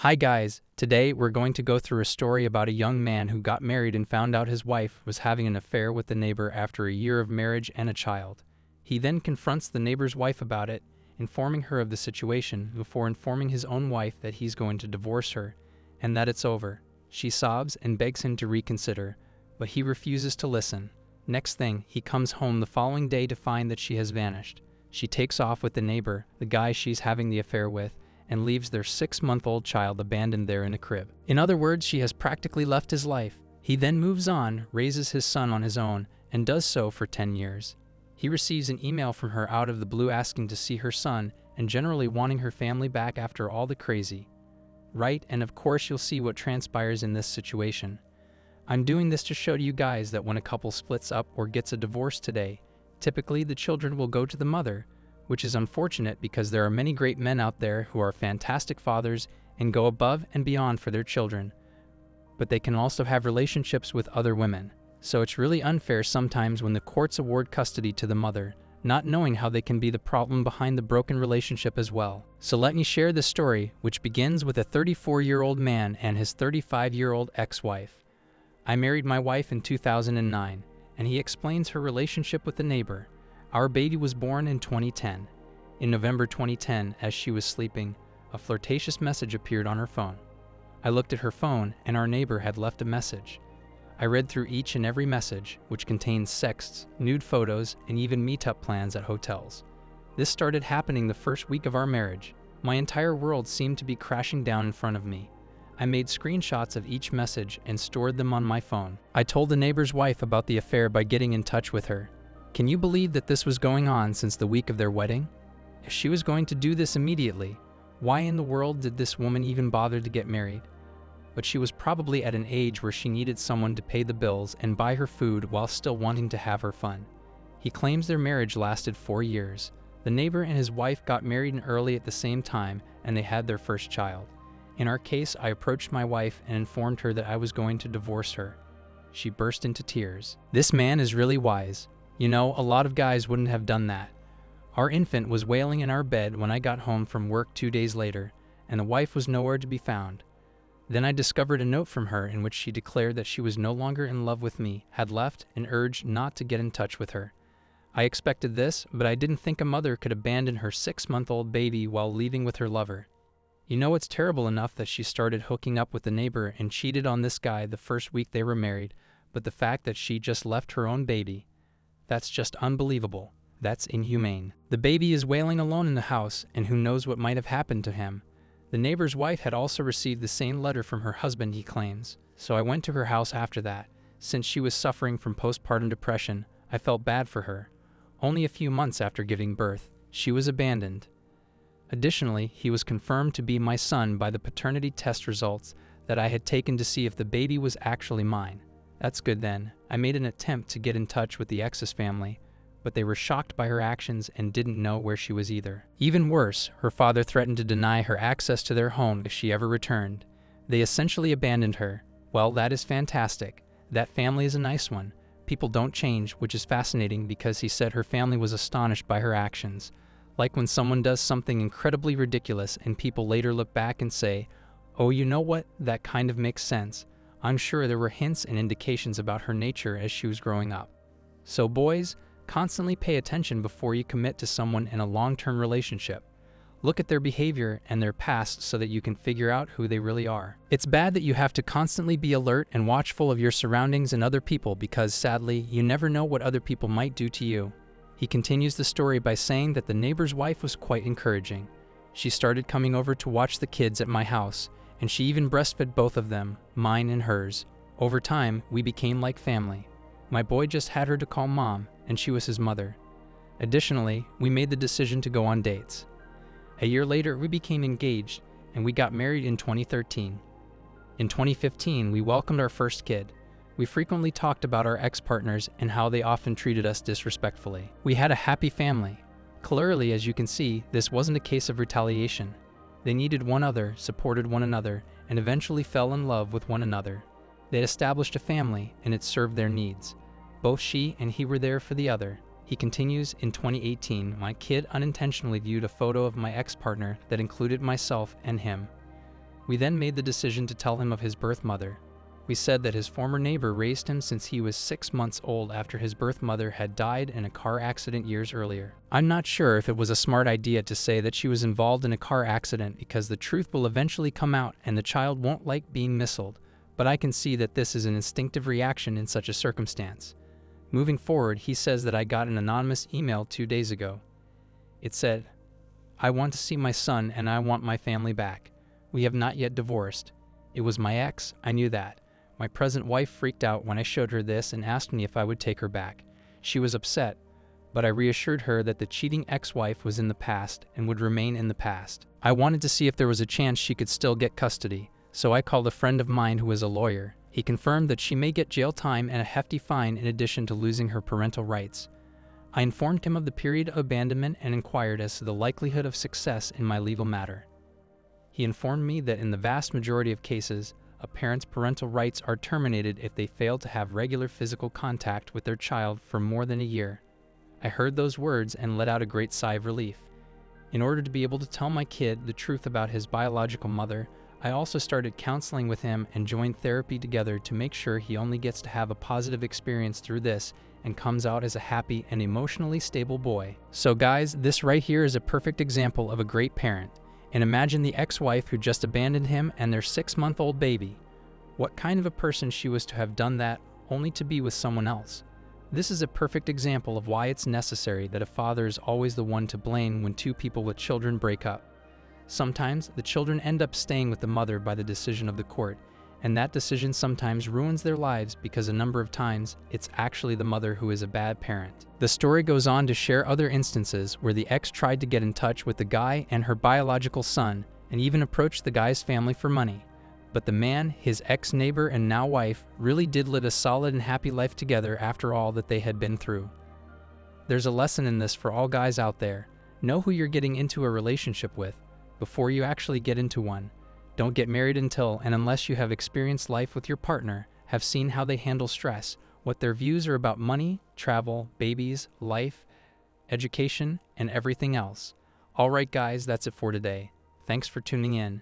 Hi guys, today we're going to go through a story about a young man who got married and found out his wife was having an affair with the neighbor after a year of marriage and a child. He then confronts the neighbor's wife about it, informing her of the situation before informing his own wife that he's going to divorce her and that it's over. She sobs and begs him to reconsider, but he refuses to listen. Next thing, he comes home the following day to find that she has vanished. She takes off with the neighbor, the guy she's having the affair with, and leaves their 6-month-old child abandoned there in a crib. In other words, she has practically left his life. He then moves on, raises his son on his own, and does so for 10 years. He receives an email from her out of the blue asking to see her son and generally wanting her family back after all the crazy. Right, and of course you'll see what transpires in this situation. I'm doing this to show you guys that when a couple splits up or gets a divorce today, typically the children will go to the mother, which is unfortunate because there are many great men out there who are fantastic fathers and go above and beyond for their children, but they can also have relationships with other women. So it's really unfair sometimes when the courts award custody to the mother, not knowing how they can be the problem behind the broken relationship as well. So let me share this story, which begins with a 34-year-old man and his 35-year-old ex-wife. I married my wife in 2009, and he explains her relationship with the neighbor. Our baby was born in 2010. In November 2010, as she was sleeping, a flirtatious message appeared on her phone. I looked at her phone, and our neighbor had left a message. I read through each and every message, which contained sexts, nude photos, and even meetup plans at hotels. This started happening the first week of our marriage. My entire world seemed to be crashing down in front of me. I made screenshots of each message and stored them on my phone. I told the neighbor's wife about the affair by getting in touch with her. Can you believe that this was going on since the week of their wedding? If she was going to do this immediately, why in the world did this woman even bother to get married? But she was probably at an age where she needed someone to pay the bills and buy her food while still wanting to have her fun. He claims their marriage lasted 4 years. The neighbor and his wife got married early at the same time, and they had their first child. In our case, I approached my wife and informed her that I was going to divorce her. She burst into tears. This man is really wise. You know, a lot of guys wouldn't have done that. Our infant was wailing in our bed when I got home from work 2 days later, and the wife was nowhere to be found. Then I discovered a note from her in which she declared that she was no longer in love with me, had left, and urged not to get in touch with her. I expected this, but I didn't think a mother could abandon her 6-month-old baby while leaving with her lover. You know, it's terrible enough that she started hooking up with the neighbor and cheated on this guy the first week they were married, but the fact that she just left her own baby, that's just unbelievable. That's inhumane. The baby is wailing alone in the house, and who knows what might have happened to him. The neighbor's wife had also received the same letter from her husband, he claims. So I went to her house after that. Since she was suffering from postpartum depression, I felt bad for her. Only a few months after giving birth, she was abandoned. Additionally, he was confirmed to be my son by the paternity test results that I had taken to see if the baby was actually mine. That's good then. I made an attempt to get in touch with the ex's family, but they were shocked by her actions and didn't know where she was either. Even worse, her father threatened to deny her access to their home if she ever returned. They essentially abandoned her. Well, that is fantastic. That family is a nice one. People don't change, which is fascinating because he said her family was astonished by her actions. Like when someone does something incredibly ridiculous and people later look back and say, "Oh, you know what? That kind of makes sense." I'm sure there were hints and indications about her nature as she was growing up. So boys, constantly pay attention before you commit to someone in a long-term relationship. Look at their behavior and their past so that you can figure out who they really are. It's bad that you have to constantly be alert and watchful of your surroundings and other people because, sadly, you never know what other people might do to you. He continues the story by saying that the neighbor's wife was quite encouraging. She started coming over to watch the kids at my house, and she even breastfed both of them, mine and hers. Over time, we became like family. My boy just had her to call mom, and she was his mother. Additionally, we made the decision to go on dates. A year later, we became engaged, and we got married in 2013. In 2015, we welcomed our first kid. We frequently talked about our ex-partners and how they often treated us disrespectfully. We had a happy family. Clearly, as you can see, this wasn't a case of retaliation. They needed one another, supported one another, and eventually fell in love with one another. They had established a family, and it served their needs. Both she and he were there for the other. He continues, in 2018, my kid unintentionally viewed a photo of my ex-partner that included myself and him. We then made the decision to tell him of his birth mother. We said that his former neighbor raised him since he was 6 months old after his birth mother had died in a car accident years earlier. I'm not sure if it was a smart idea to say that she was involved in a car accident because the truth will eventually come out and the child won't like being missiled, but I can see that this is an instinctive reaction in such a circumstance. Moving forward, he says that I got an anonymous email 2 days ago. It said, "I want to see my son and I want my family back. We have not yet divorced. It was my ex, I knew that. My present wife freaked out when I showed her this and asked me if I would take her back. She was upset, but I reassured her that the cheating ex-wife was in the past and would remain in the past. I wanted to see if there was a chance she could still get custody, so I called a friend of mine who is a lawyer. He confirmed that she may get jail time and a hefty fine in addition to losing her parental rights. I informed him of the period of abandonment and inquired as to the likelihood of success in my legal matter. He informed me that in the vast majority of cases, a parent's parental rights are terminated if they fail to have regular physical contact with their child for more than a year. I heard those words and let out a great sigh of relief. In order to be able to tell my kid the truth about his biological mother, I also started counseling with him and joined therapy together to make sure he only gets to have a positive experience through this and comes out as a happy and emotionally stable boy." So guys, this right here is a perfect example of a great parent. And imagine the ex-wife who just abandoned him and their 6-month-old baby. What kind of a person she was to have done that only to be with someone else. This is a perfect example of why it's necessary that a father is always the one to blame when two people with children break up. Sometimes the children end up staying with the mother by the decision of the court, and that decision sometimes ruins their lives because a number of times it's actually the mother who is a bad parent. The story goes on to share other instances where the ex tried to get in touch with the guy and her biological son and even approached the guy's family for money. But the man, his ex-neighbor and now wife, really did live a solid and happy life together after all that they had been through. There's a lesson in this for all guys out there. Know who you're getting into a relationship with before you actually get into one. Don't get married until and unless you have experienced life with your partner, have seen how they handle stress, what their views are about money, travel, babies, life, education, and everything else. All right, guys, that's it for today. Thanks for tuning in.